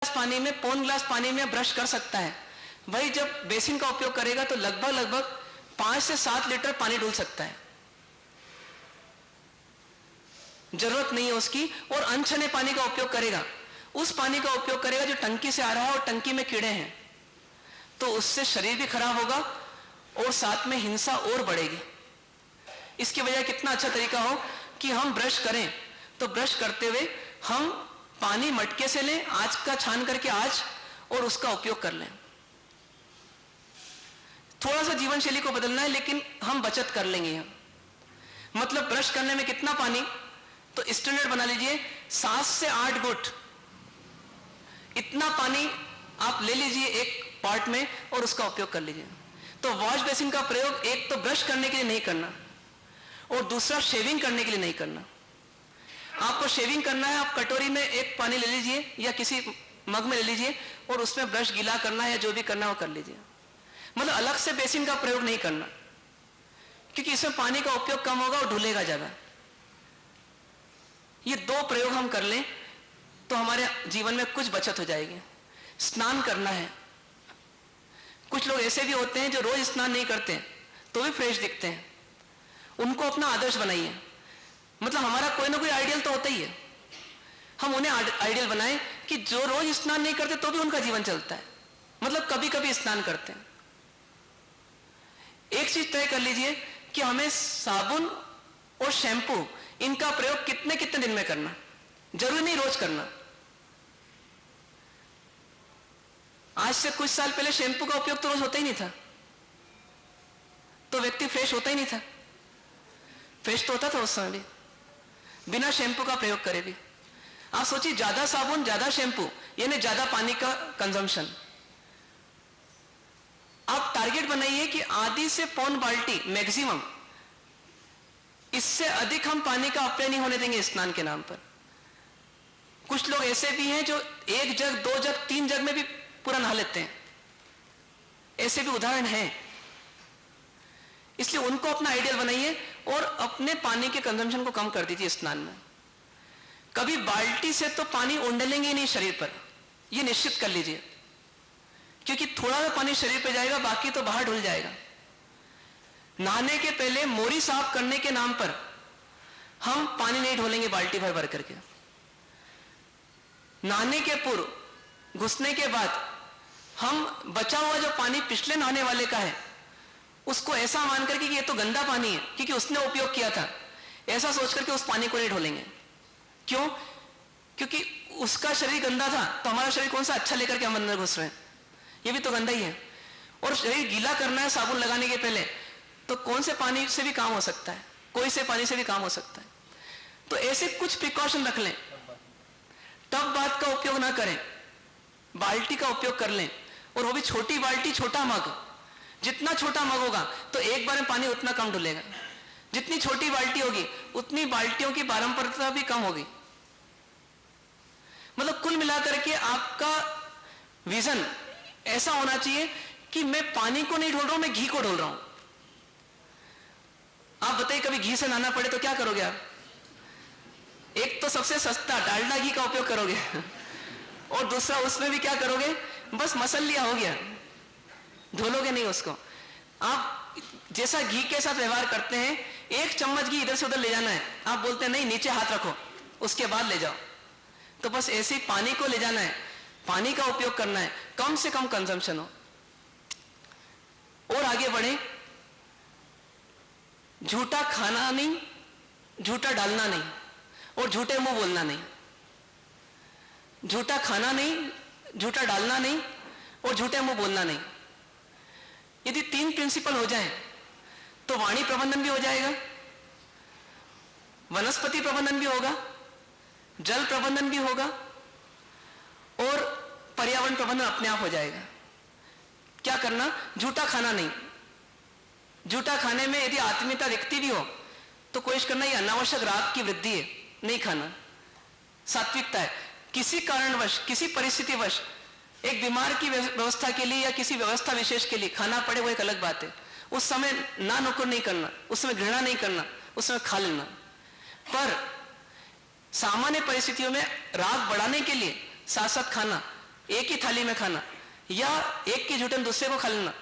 पानी में, पौन गिलास पानी में ब्रश कर सकता है, वही जब बेसिन का उपयोग करेगा तो लगभग 5 से 7 लीटर पानी डुल सकता है। जरूरत नहीं है उसकी। और अनछने पानी का उपयोग करेगा, उस पानी का उपयोग करेगा जो टंकी से आ रहा है और टंकी में कीड़े हैं, तो उससे शरीर भी खराब होगा और साथ में हिंसा और बढ़ेगी। इसकी वजह कितना अच्छा तरीका हो कि हम ब्रश करें तो ब्रश करते हुए हम पानी मटके से लें, आज का छान करके आज, और उसका उपयोग कर लें। थोड़ा सा जीवन शैली को बदलना है, लेकिन हम बचत कर लेंगे। मतलब ब्रश करने में कितना पानी, तो स्टैंडर्ड बना लीजिए 7 से 8 घुट, इतना पानी आप ले लीजिए एक पॉट में और उसका उपयोग कर लीजिए। तो वॉश बेसिन का प्रयोग एक तो ब्रश करने के लिए नहीं करना और दूसरा शेविंग करने के लिए नहीं करना। आपको शेविंग करना है, आप कटोरी में एक पानी ले लीजिए या किसी मग में ले लीजिए और उसमें ब्रश गीला करना है या जो भी करना है वो कर लीजिए। मतलब अलग से बेसिन का प्रयोग नहीं करना, क्योंकि इसमें पानी का उपयोग कम होगा और धुलेगा ज्यादा। ये 2 प्रयोग हम कर लें तो हमारे जीवन में कुछ बचत हो जाएगी। स्नान करना है, कुछ लोग ऐसे भी होते हैं जो रोज स्नान नहीं करते तो भी फ्रेश दिखते हैं, उनको अपना आदर्श बनाइए। मतलब हमारा कोई ना कोई आइडियल तो होता ही है, हम उन्हें आइडियल बनाएं कि जो रोज स्नान नहीं करते तो भी उनका जीवन चलता है, मतलब कभी कभी स्नान करते हैं। एक चीज तय कर लीजिए कि हमें साबुन और शैम्पू इनका प्रयोग कितने कितने दिन में करना, जरूरी नहीं रोज करना। आज से कुछ साल पहले शैम्पू का उपयोग तो रोज होता ही नहीं था, तो व्यक्ति फ्रेश होता ही नहीं था। फ्रेश तो होता था उस समय भी, बिना शैम्पू का प्रयोग करे भी। आप सोचिए, ज्यादा साबुन, ज्यादा शैम्पू, यानी ज्यादा पानी का कंजम्पशन। आप टारगेट बनाइए कि आधी से पौन बाल्टी मैक्सिमम, इससे अधिक हम पानी का अपव्यय नहीं होने देंगे स्नान के नाम पर। कुछ लोग ऐसे भी हैं जो 1 जग, 2 जग, 3 जग में भी पूरा नहा लेते हैं, ऐसे भी उदाहरण हैं। इसलिए उनको अपना आइडियल बनाइए और अपने पानी के कंजम्पशन को कम कर दीजिए स्नान में। कभी बाल्टी से तो पानी उंडेलेंगे ही नहीं शरीर पर, यह निश्चित कर लीजिए, क्योंकि थोड़ा सा पानी शरीर पर जाएगा, बाकी तो बाहर ढुल जाएगा। नहाने के पहले मोरी साफ करने के नाम पर हम पानी नहीं ढोलेंगे बाल्टी भर भर करके। नहाने के पूर्व, घुसने के बाद हम बचा हुआ जो पानी पिछले नहाने वाले का है उसको ऐसा मान करके कि ये तो गंदा पानी है क्योंकि उसने उपयोग किया था, ऐसा सोच करके उस पानी को नहीं ढोलेंगे। क्यों? क्योंकि उसका शरीर गंदा था तो हमारा शरीर कौन सा अच्छा लेकर के हम अंदर घुस रहे हैं, ये भी तो गंदा ही है। और शरीर गीला करना है साबुन लगाने के पहले, तो कौन से पानी से भी काम हो सकता है, कोई से पानी से भी काम हो सकता है। तो ऐसे कुछ प्रिकॉशन रख लें। टब बाथ का उपयोग ना करें, बाल्टी का उपयोग कर लें, और वो भी छोटी बाल्टी, छोटा मग। जितना छोटा मग होगा तो एक बार में पानी उतना कम डुलेगा। जितनी छोटी बाल्टी होगी उतनी बाल्टियों की पारंपरिकता भी कम होगी। मतलब कुल मिलाकर के आपका विजन ऐसा होना चाहिए कि मैं पानी को नहीं ढोल रहा हूं, मैं घी को ढोल रहा हूं। आप बताइए, कभी घी से नहाना पड़े तो क्या करोगे आप? एक तो सबसे सस्ता डालडा घी का उपयोग करोगे और दूसरा उसमें भी क्या करोगे, बस मसल लिया, हो गया, धोलोगे नहीं उसको। आप जैसा घी के साथ व्यवहार करते हैं, 1 चम्मच घी इधर से उधर ले जाना है, आप बोलते हैं नहीं नीचे हाथ रखो उसके बाद ले जाओ। तो बस ऐसे ही पानी को ले जाना है, पानी का उपयोग करना है, कम से कम कंजम्पशन हो। और आगे बढ़े, झूठा खाना नहीं, झूठा डालना नहीं और झूठे मुंह बोलना नहीं। झूठा खाना नहीं, झूठा डालना नहीं और झूठे मुंह बोलना नहीं। यदि 3 प्रिंसिपल हो जाए तो वाणी प्रबंधन भी हो जाएगा, वनस्पति प्रबंधन भी होगा, जल प्रबंधन भी होगा और पर्यावरण प्रबंधन अपने आप हो जाएगा। क्या करना? झूठा खाना नहीं। झूठा खाने में यदि आत्मीयता दिखती भी हो तो कोशिश करना, ये अनावश्यक राग की वृद्धि है, नहीं खाना। सात्विकता है। किसी कारणवश, किसी परिस्थितिवश एक बीमार की व्यवस्था के लिए या किसी व्यवस्था विशेष के लिए खाना पड़े, वो एक अलग बात है। उस समय ना नुक्कड़ नहीं करना, उस समय घृणा नहीं करना, उस समय खा लेना। पर सामान्य परिस्थितियों में राग बढ़ाने के लिए साथ साथ खाना, एक ही थाली में खाना, या एक की झूठन दूसरे को खा लेना,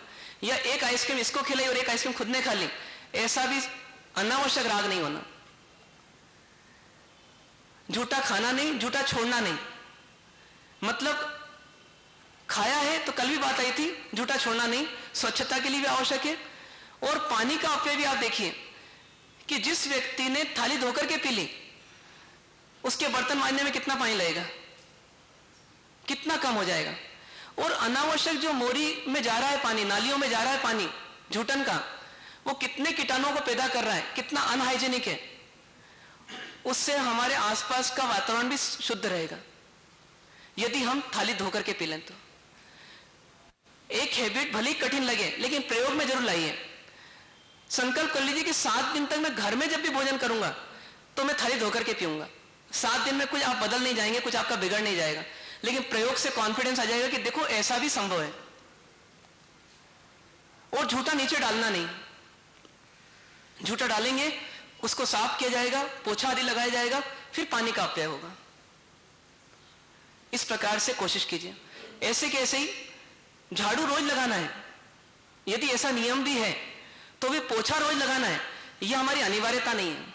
या एक आइसक्रीम इसको खिलाई और एक आइसक्रीम खुद ने खा ली, ऐसा भी अनावश्यक राग नहीं होना। झूठा खाना नहीं, झूठा छोड़ना नहीं, मतलब खाया है तो कल भी बात आई थी, झूठा छोड़ना नहीं, स्वच्छता के लिए भी आवश्यक है। और पानी का अपव्यय भी आप देखिए कि जिस व्यक्ति ने थाली धोकर के पी ली, उसके बर्तन मांजने में कितना पानी लगेगा, कितना कम हो जाएगा। और अनावश्यक जो मोरी में जा रहा है पानी, नालियों में जा रहा है पानी झूठन का, वो कितने कीटाणुओं को पैदा कर रहा है, कितना अनहाइजीनिक है। उससे हमारे आसपास का वातावरण भी शुद्ध रहेगा यदि हम थाली धोकर के पी लें तो। एक हैबिट भले ही कठिन लगे लेकिन प्रयोग में जरूर लाइए। संकल्प कर लीजिए कि 7 दिन तक मैं घर में जब भी भोजन करूंगा तो मैं थाली धोकर के पीऊंगा। 7 दिन में कुछ आप बदल नहीं जाएंगे, कुछ आपका बिगड़ नहीं जाएगा, लेकिन प्रयोग से कॉन्फिडेंस आ जाएगा कि देखो ऐसा भी संभव है। और झूठा नीचे डालना नहीं, झूठा डालेंगे उसको साफ किया जाएगा, पोछा आदि लगाया जाएगा, फिर पानी का अपव्यय होगा। इस प्रकार से कोशिश कीजिए। ऐसे के ऐसे ही झाड़ू रोज लगाना है, यदि ऐसा नियम भी है तो भी पोछा रोज लगाना है, यह हमारी अनिवार्यता नहीं है।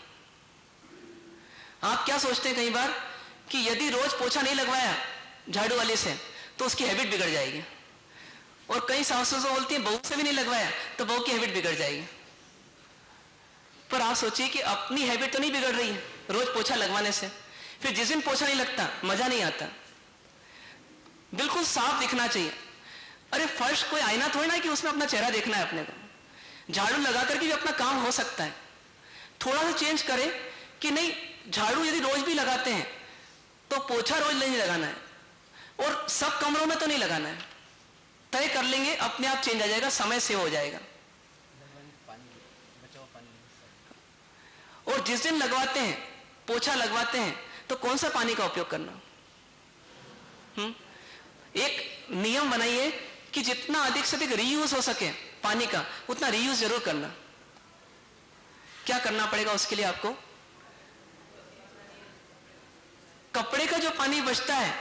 आप क्या सोचते हैं कई बार कि यदि रोज पोछा नहीं लगवाया झाड़ू वाले से तो उसकी हैबिट बिगड़ जाएगी, और कई सासू तो बोलती है बहू से भी नहीं लगवाया तो बहू की हैबिट बिगड़ जाएगी। पर आप सोचिए कि अपनी हैबिट तो नहीं बिगड़ रही है रोज पोछा लगवाने से, फिर जिस दिन पोछा नहीं लगता मजा नहीं आता। बिल्कुल साफ दिखना चाहिए। अरे फर्श कोई आईना थोड़ी ना कि उसमें अपना चेहरा देखना है अपने को। झाड़ू लगा करके भी अपना काम हो सकता है। थोड़ा सा चेंज करें कि नहीं, झाड़ू यदि रोज भी लगाते हैं तो पोछा रोज नहीं लगाना है, और सब कमरों में तो नहीं लगाना है। तय कर लेंगे, अपने आप चेंज आ जाएगा, समय से हो जाएगा। और जिस दिन लगवाते हैं पोछा लगवाते हैं तो कौन सा पानी का उपयोग करना। एक नियम बनाइए कि जितना अधिक से अधिक रीयूज हो सके पानी का, उतना रीयूज जरूर करना। क्या करना पड़ेगा उसके लिए आपको? कपड़े का जो पानी बचता है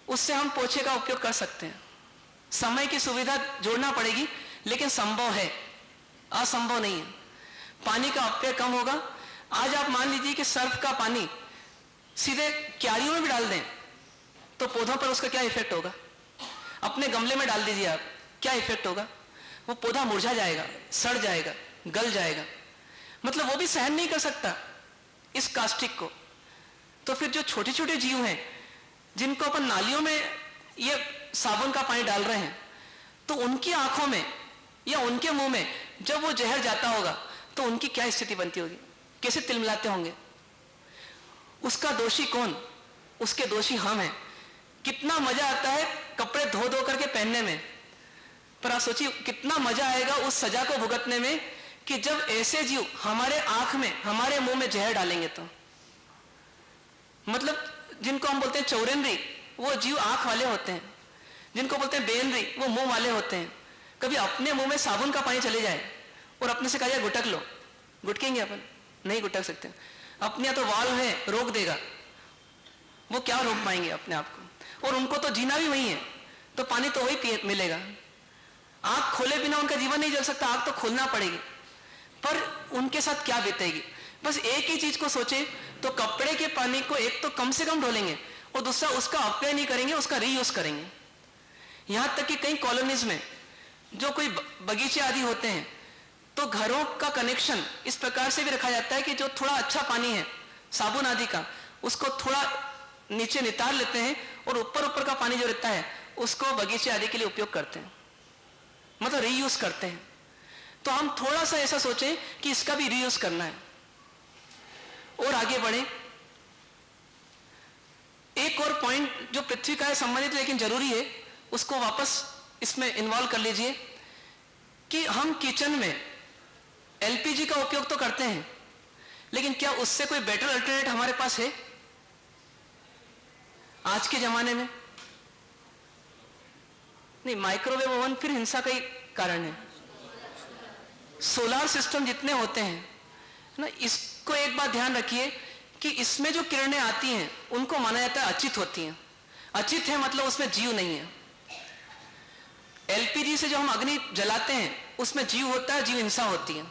उससे हम पोछे का उपयोग कर सकते हैं। समय की सुविधा जोड़ना पड़ेगी, लेकिन संभव है, असंभव नहीं है। पानी का अपव्यय कम होगा। आज आप मान लीजिए कि सर्फ का पानी सीधे क्यारियों में भी डाल दें तो पौधों पर उसका क्या इफेक्ट होगा। अपने गमले में डाल दीजिए आप, क्या इफेक्ट होगा? वो पौधा मुरझा जाएगा, सड़ जाएगा, गल जाएगा, मतलब वो भी सहन नहीं कर सकता इस कास्टिक को। तो फिर जो छोटे छोटे जीव हैं जिनको अपन नालियों में ये साबुन का पानी डाल रहे हैं, तो उनकी आंखों में या उनके मुंह में जब वो जहर जाता होगा तो उनकी क्या स्थिति बनती होगी, कैसे तिलमिलाते होंगे। उसका दोषी कौन? उसके दोषी हम हैं। कितना मजा आता है कपड़े धो धो करके पहनने में, पर आप सोचिए कितना मजा आएगा उस सजा को भुगतने में कि जब ऐसे जीव हमारे आंख में, हमारे मुंह में जहर डालेंगे तो। मतलब जिनको हम बोलते हैं चौरेंद्री, वो जीव आंख वाले होते हैं। जिनको बोलते हैं बेंद्री, वो मुंह वाले होते हैं। कभी अपने मुंह में साबुन का पानी चले जाए और अपने से कहा जाए गुटक लो, गुटकेंगे अपन? नहीं गुटक सकते। अपने तो वाल्व है, रोक देगा, वो क्या रोक पाएंगे अपने आप को। और उनको तो जीना भी वही है, तो पानी तो वही मिलेगा। आंख खोले बिना उनका जीवन नहीं चल सकता, आंख तो खोलना पड़ेगी। पर उनके साथ क्या बीतेगी? बस एक ही चीज को सोचे तो कपड़े के पानी को एक तो कम से कम धोलेंगे, और दूसरा उसका अपव्यय नहीं करेंगे, उसका रीयूज करेंगे। यहां तक कि कई कॉलोनीज में जो कोई बगीचे आदि होते हैं तो घरों का कनेक्शन इस प्रकार से भी रखा जाता है कि जो थोड़ा अच्छा पानी है साबुन आदि का, उसको थोड़ा नीचे नितार लेते हैं और ऊपर ऊपर का पानी जो रहता है उसको बगीचे आदि के लिए उपयोग करते हैं, मतलब रीयूज करते हैं। तो हम थोड़ा सा ऐसा सोचें कि इसका भी रीयूज करना है और आगे बढ़े। एक और पॉइंट जो पृथ्वी का है संबंधित लेकिन जरूरी है, उसको वापस इसमें इन्वॉल्व कर लीजिए कि हम किचन में एलपीजी का उपयोग तो करते हैं, लेकिन क्या उससे कोई बेटर अल्टरनेट हमारे पास है आज के जमाने में? नहीं, माइक्रोवेव ओवन फिर हिंसा का ही कारण है। सोलार सिस्टम जितने होते हैं ना, इसको एक बात ध्यान रखिए कि इसमें जो किरणें आती हैं उनको माना जाता है अचित होती हैं। अचित है मतलब उसमें जीव नहीं है। एलपीजी से जो हम अग्नि जलाते हैं उसमें जीव होता है, जीव हिंसा होती है।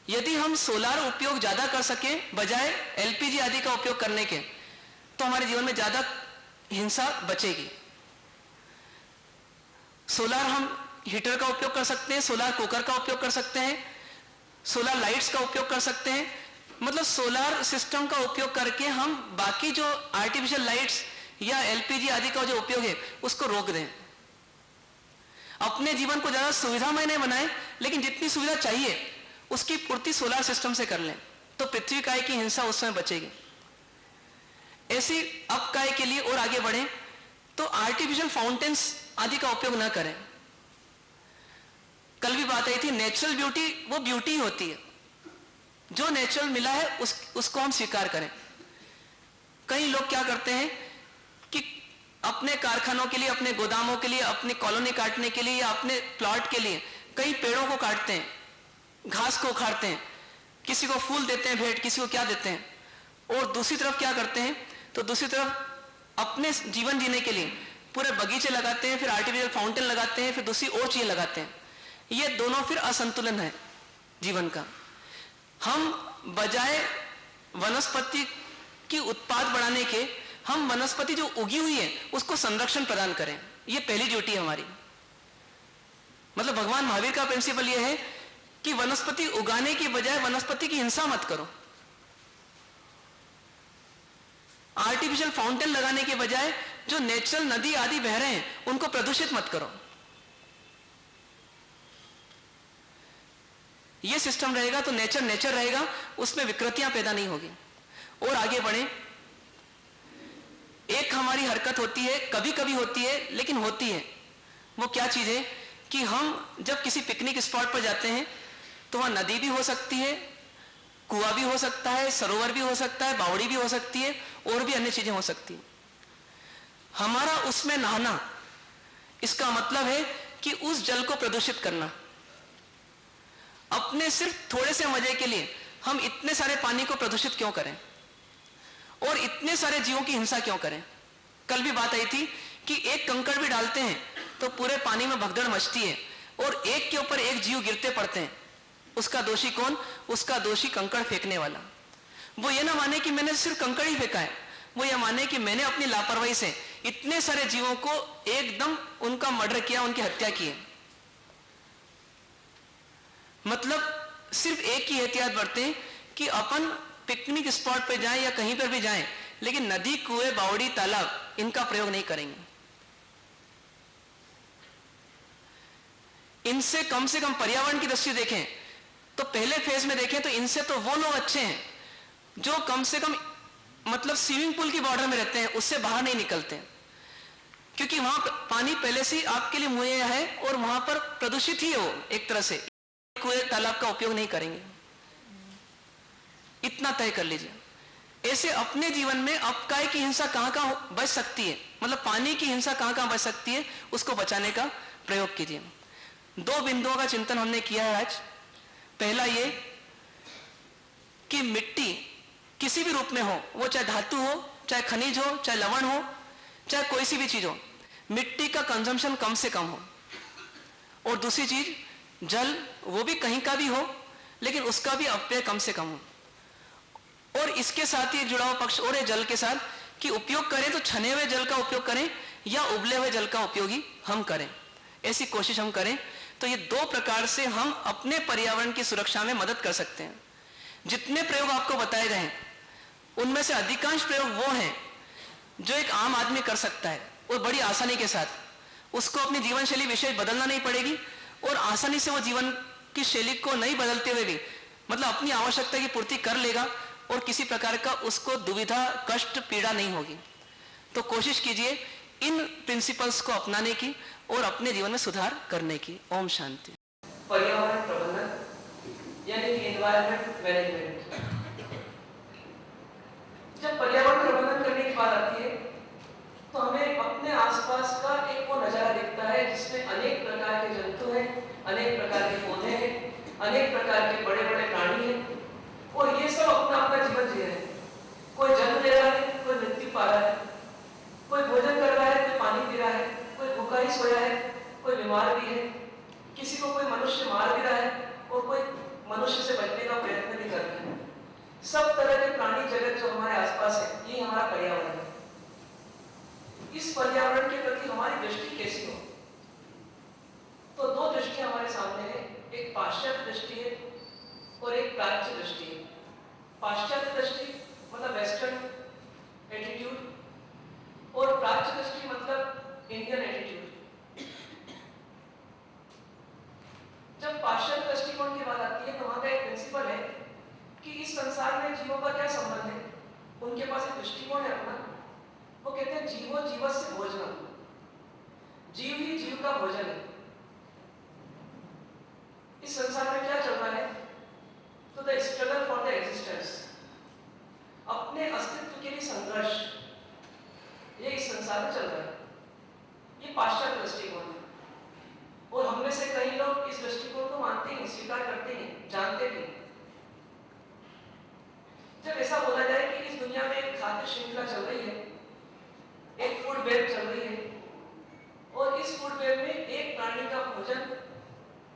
यदि हम सोलार उपयोग ज्यादा कर सके बजाय एलपीजी आदि का उपयोग करने के, तो हमारे जीवन में ज्यादा हिंसा बचेगी। सोलार हम हीटर का उपयोग कर सकते हैं, सोलार कुकर का उपयोग कर सकते हैं, सोलार लाइट्स का उपयोग कर सकते हैं। मतलब सोलार सिस्टम का उपयोग करके हम बाकी जो आर्टिफिशियल लाइट्स या एलपीजी आदि का जो उपयोग है उसको रोक दें। अपने जीवन को ज्यादा सुविधामय नहीं बनाएं, लेकिन जितनी सुविधा चाहिए उसकी पूर्ति सोलार सिस्टम से कर लें, तो पृथ्वी काय की हिंसा उस समय बचेगी। ऐसी अपकाय के लिए और आगे बढ़ें तो आर्टिफिशियल फाउंटेन्स आदि का उपयोग ना करें। कल भी बात आई थी, नेचुरल ब्यूटी वो ब्यूटी होती है, जो नेचुरल मिला है उसको हम स्वीकार करें। कई लोग क्या करते हैं कि अपने कारखानों के लिए, अपने गोदामों के लिए, अपनी कॉलोनी काटने के लिए या अपने प्लॉट के लिए कई पेड़ों को काटते हैं, घास को उखाड़ते हैं, किसी को फूल देते हैं भेंट, किसी को क्या देते हैं, और दूसरी तरफ क्या करते हैं, तो दूसरी तरफ अपने जीवन जीने के लिए पूरे बगीचे लगाते हैं, फिर आर्टिफिशियल फाउंटेन लगाते हैं, फिर दूसरी और चीजें लगाते हैं। ये दोनों फिर असंतुलन है जीवन का। हम बजाय वनस्पति की उत्पाद बढ़ाने के, हम वनस्पति जो उगी हुई है उसको संरक्षण प्रदान करें। ये पहली ड्यूटी है हमारी। मतलब भगवान महावीर का प्रिंसिपल ये है कि वनस्पति उगाने की बजाय वनस्पति की हिंसा मत करो। आर्टिफिशियल फाउंटेन लगाने के बजाय जो नेचुरल नदी आदि बह रहे हैं उनको प्रदूषित मत करो। ये सिस्टम रहेगा तो नेचर रहेगा, उसमें विकृतियां पैदा नहीं होगी। और आगे बढ़े, एक हमारी हरकत होती है, कभी कभी होती है लेकिन होती है। वो क्या चीज है कि हम जब किसी पिकनिक स्पॉट पर जाते हैं तो वहां नदी भी हो सकती है, कुआं भी हो सकता है, सरोवर भी हो सकता है, बावड़ी भी हो सकती है, और भी अन्य चीजें हो सकती हैं। हमारा उसमें नहाना, इसका मतलब है कि उस जल को प्रदूषित करना। अपने सिर्फ थोड़े से मजे के लिए हम इतने सारे पानी को प्रदूषित क्यों करें और इतने सारे जीवों की हिंसा क्यों करें। कल भी बात आई थी कि एक कंकड़ भी डालते हैं तो पूरे पानी में भगदड़ मचती है, और एक के ऊपर एक जीव गिरते पड़ते हैं। उसका दोषी कौन? उसका दोषी कंकड़ फेंकने वाला। वो ये ना माने कि मैंने सिर्फ कंकड़ ही फेंका है, वो ये माने कि मैंने अपनी लापरवाही से इतने सारे जीवों को एकदम उनका मर्डर किया, उनकी हत्या की है। मतलब सिर्फ एक ही एहतियात बरतें कि अपन पिकनिक स्पॉट पे जाएं या कहीं पर भी जाएं, लेकिन नदी, कुएं, बावड़ी, तालाब इनका प्रयोग नहीं करेंगे। इनसे कम से कम पर्यावरण की दृष्टि देखें तो पहले फेज में देखें तो इनसे तो वो लोग अच्छे हैं जो कम से कम मतलब स्विमिंग पूल की बॉर्डर में रहते हैं, उससे बाहर नहीं निकलते हैं, क्योंकि वहां पानी पहले से आपके लिए मुहैया है और वहां पर प्रदूषित ही है वो एक तरह से। कुएं, तालाब का उपयोग नहीं करेंगे, इतना तय कर लीजिए। ऐसे अपने जीवन में अपकाय की हिंसा कहां कहां बच सकती है, मतलब पानी की हिंसा कहां कहां बच सकती है, उसको बचाने का प्रयोग कीजिए। 2 बिंदुओं का चिंतन हमने किया है आज। पहला ये कि मिट्टी किसी भी रूप में हो, वो चाहे धातु हो, चाहे खनिज हो, चाहे लवण हो, चाहे कोई सी भी चीज हो, मिट्टी का कंजम्पशन कम से कम हो। और दूसरी चीज जल, वो भी कहीं का भी हो लेकिन उसका भी अपव्यय कम से कम हो। और इसके साथ ही एक जुड़ा हुआ पक्ष और है जल के साथ, कि उपयोग करें तो छने हुए जल का उपयोग करें या उबले हुए जल का उपयोग ही हम करें, ऐसी कोशिश हम करें। तो ये 2 प्रकार से हम अपने पर्यावरण की सुरक्षा में मदद कर सकते हैं। जितने प्रयोग आपको बताए गए हैं उनमें से अधिकांश प्रयोग वो हैं जो एक आम आदमी कर सकता है और बड़ी आसानी के साथ। उसको अपनी जीवन शैली विशेष बदलना नहीं पड़ेगी और आसानी से वो जीवन की शैली को नहीं बदलते हुए भी मतलब अपनी आवश्यकता की पूर्ति कर लेगा और किसी प्रकार का उसको दुविधा, कष्ट, पीड़ा नहीं होगी। तो कोशिश कीजिए इन प्रिंसिपल्स को अपनाने की और अपने जीवन में सुधार करने की। ओम शांति। पर्यावरण प्रबंधन यानी कि एनवायरनमेंट मैनेजमेंट। जब पर्यावरण प्रबंधन करने की बात आती है तो हमें अपने आसपास का एक वो नजारा दिखता है जिसमें अनेक प्रकार के जंतु हैं, अनेक प्रकार के पौधे हैं, अनेक प्रकार के बड़े बड़े प्राणी हैं, और ये सब अपना अपना जीवन जी रहे हैं। कोई जन्म ले रहा है, कोई मृत्यु पा रहा है, कोई भोजन सोया है, कोई बीमार भी है, किसी को कोई मनुष्य मार भी रहा है और कोई मनुष्य से बचने का प्रयत्न भी कर रहा है। सब तरह के प्राणी जगत जो हमारे आसपास है, ये हमारा पर्यावरण है। इस पर्यावरण के प्रति हमारी दृष्टि कैसी हो? तो दो दृष्टि हमारे सामने है, एक पाश्चात्य दृष्टि है और एक प्राच्य दृष्टि है। पाश्चात्य दृष्टि मतलब वेस्टर्न एटीट्यूड और प्राच्य दृष्टि मतलब इंडियन एटीट्यूड। जब पाश्चात्य दृष्टिकोण की बात आती है तो वहां का एक प्रिंसिपल है कि इस संसार में जीवों का क्या संबंध है। उनके पास एक दृष्टिकोण है अपना, वो कहते हैं जीवो जीवस्य भोजनम, जीव ही जीव का भोजन है। इस संसार में क्या चल रहा है? तो the struggle for the existence, अपने अस्तित्व के लिए संघर्ष, ये इस संसार में चल रहा है। ये पाश्चात्य दृष्टिकोण है और हम में से कई लोग इस दृष्टिकोण को मानते हैं, स्वीकार करते हैं, जानते भी। जब ऐसा बोला जाए कि इस दुनिया में एक खाद्य श्रृंखला चल रही है, एक फूड वेब चल रही है और इस फूड वेब में एक प्राणी का भोजन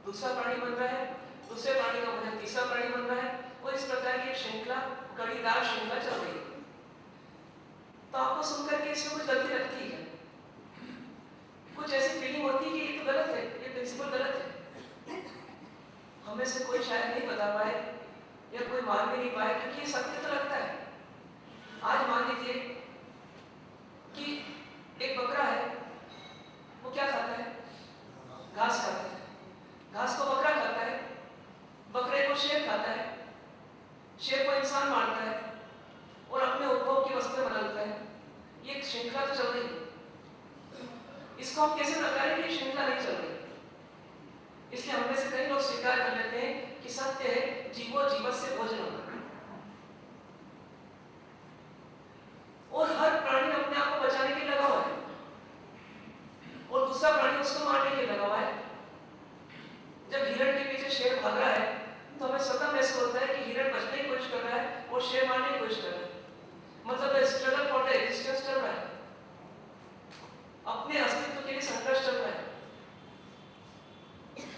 दूसरा प्राणी बन रहा है, दूसरे प्राणी का भोजन तीसरा प्राणी बन रहा है और इस प्रकार की एक श्रृंखला, कड़ीदार श्रृंखला चल रही है। तो आपको सुनकर के इसमें कुछ गलती लगती है, कुछ ऐसी फीलिंग होती है कि ये तो गलत है, ये प्रिंसिपल गलत है। हमें से कोई शायद नहीं बता पाए या कोई मान भी नहीं पाए, क्योंकि ये सत्य तो लगता है। आज मान लीजिए कि एक बकरा है, वो क्या खाता है? घास खाता है। घास को बकरा खाता है, बकरे को शेर खाता है, शेर को इंसान मारता है और अपने उपभोग की वस्तुएं बनाता है। ये एक श्रृंखला तो चल रही है। इसको हम कैसे नकारें कि श्रृंखला नहीं चल रही? इसलिए हम में से कई लोग स्वीकार कर लेते हैं कि सत्य है जीवो जीवस्य भोजनम, और हर प्राणी अपने आप को बचाने के लिए लगा हुआ है और दूसरा प्राणी उसको मारने के लिए लगा हुआ है। जब हिरण के पीछे शेर भाग रहा है तो हमें स्वतः महसूस होता है कि हिरण बचने की कोशिश कर रहा है और शेर मारने की कोशिश कर रहा है। मतलब स्ट्रगल फॉर द एग्जिस्टेंस चल रहा है, अपने अस्तित्व के लिए संघर्ष चल रहा है।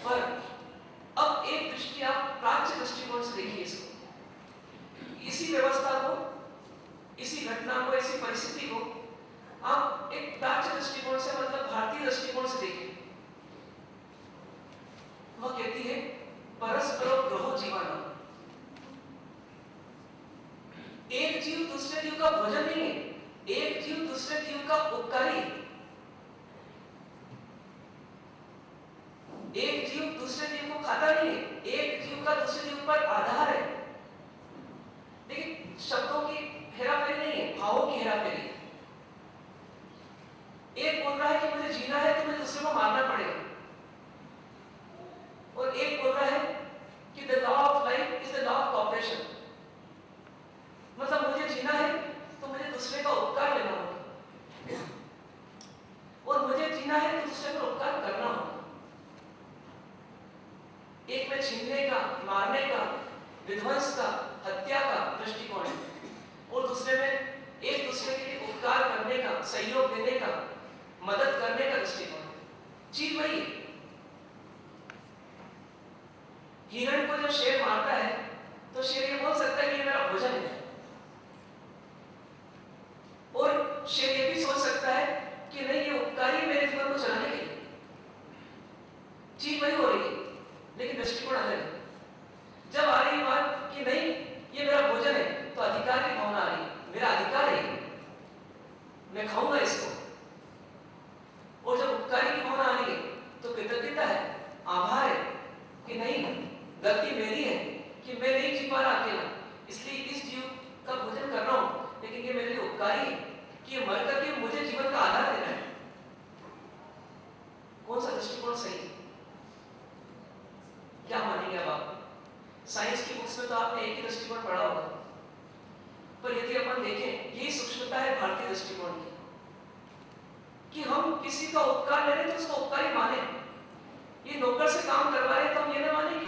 पर अब एक दृष्टि आप प्राच्य दृष्टिकोण से देखिए इसको, इसी व्यवस्था को, इसी घटना को, इसी परिस्थिति को आप एक प्राच्य दृष्टिकोण से मतलब भारतीय दृष्टिकोण से देखिए। वह कहती है परस्परो ग्रहो जीवाणु, एक जीव दूसरे जीव का भोजन नहीं है, एक जीव दूसरे जीव का उपकारी है। एक जीव दूसरे जीव को खाता नहीं है, एक जीव का दूसरे जीव पर आधार है। लेकिन शब्दों की हेराफेरी नहीं है, भावों की हेराफेरी है। एक बोल रहा है कि मुझे जीना है तो मुझे दूसरे को मारना पड़ेगा, और एक बोल रहा है कि the law of life is the law of corporation, मतलब मुझे जीना है तो मुझे दूसरे का उपकार लेना होगा और मुझे जीना है तो दूसरे पर उपकार करना होगा। एक में छीनने का, मारने का, विध्वंस का, हत्या का दृष्टिकोण है और दूसरे में एक दूसरे के लिए उपकार करने का, सहयोग देने का, मदद करने का दृष्टिकोण है। चीज वही है। हिरण को जब शेर मारता है तो शेर ये बोल सकता है कि ये मेरा भोजन है, और शेर ये भी सोच सकता है कि नहीं ये उपकारी मेरे जीवन को चलाने के लिए। चीज वही हो रही है लेकिन दृष्टिकोण अलग है। जब आ रही बात कि नहीं ये मेरा भोजन है तो अधिकार की भावना आ रही है, मेरा अधिकार है, मैं खाऊंगा इसको। और जब उपकारी की भावना आ रही है तो कृतज्ञता है, आभार है कि नहीं गलती मेरी है कि मैं नहीं जी पा रहा अकेला, इसलिए इस जीव का भोजन कर रहा हूं, लेकिन ये मेरे लिए उपकारी है कि ये मर करके मुझे जीवन का आधार देना है। कौन सा दृष्टिकोण सही है? क्या मानेंगे अब आप? साइंस की बुक्स में तो आपने एक ही दृष्टिकोण पढ़ा होगा, पर यदि अपन देखें यही सूक्ष्मता है भारतीय दृष्टिकोण की कि हम किसी का उपकार ले रहे तो उसको उपकारी माने। ये नौकर से काम करवा रहे तो हम ये ना माने